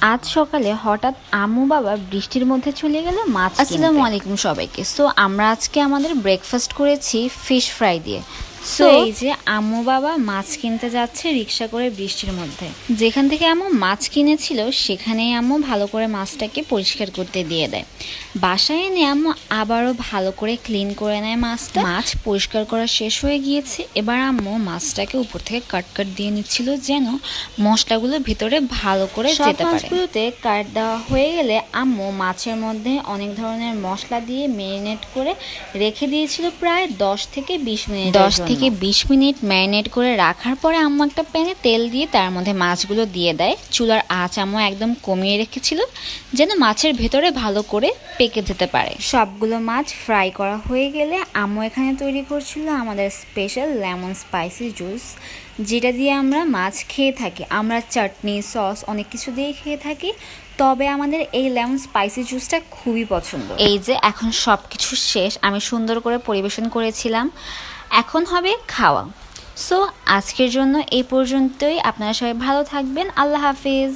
আজ সকালে হঠাৎ আম্মু বাবা বৃষ্টির মধ্যে চলে গেল মাছ কিনতে। আসসালামু আলাইকুম সবাইকে। সো আমরা আজকে আমাদের ব্রেকফাস্ট করেছি ফিশ ফ্রাই দিয়ে। সো এই যে আম্মু বাবা মাছ কিনতে যাচ্ছে রিক্সা করে বৃষ্টির মধ্যে। যেখান থেকে আম্মু মাছ কিনেছিল সেখানেই আম্মু ভালো করে মাছটাকে পরিষ্কার করতে দিয়ে দেয়। বাসায় এনে আম্মু আবারও ভালো করে ক্লিন করে নেয় মাছটা। মাছ পরিষ্কার করা শেষ হয়ে গিয়েছে। এবার আম্মু মাছটাকে উপর থেকে কাট দিয়ে নিচ্ছিল যেন মশলাগুলো ভিতরে ভালো করে যেতে পারে। মাছগুলোতে কাট দেওয়া হয়ে গেলে আম্মু মাছের মধ্যে অনেক ধরনের মশলা দিয়ে ম্যারিনেট করে রেখে দিয়েছিল প্রায় 10 থেকে 20 মিনিট। 10 থেকে 20 মিনিট ম্যারিনেট করে রাখার পরে আম্মু একটা প্যানে তেল দিয়ে তার মধ্যে মাছগুলো দিয়ে দেয়। চুলার আঁচ আম্মু একদম কমিয়ে রেখেছিল যেন মাছের ভেতরে ভালো করে পেকে যেতে পারে। সবগুলো মাছ ফ্রাই করা হয়ে গেলে আম্মু এখানে তৈরি করছিল আমাদের স্পেশাল লেমন স্পাইসি জুস, যেটা দিয়ে আমরা মাছ খেয়ে থাকি। আমরা চাটনি সস অনেক কিছু দিয়ে খেয়ে থাকি, তবে আমাদের এই লেমন স্পাইসি জুসটা খুবই পছন্দ। এই যে এখন সব কিছু শেষ, আমি সুন্দর করে পরিবেশন করেছিলাম, এখন হবে খাওয়া। সো আজকের জন্য এই পর্যন্তই। আপনারা সবাই ভালো থাকবেন। আল্লাহ হাফিজ।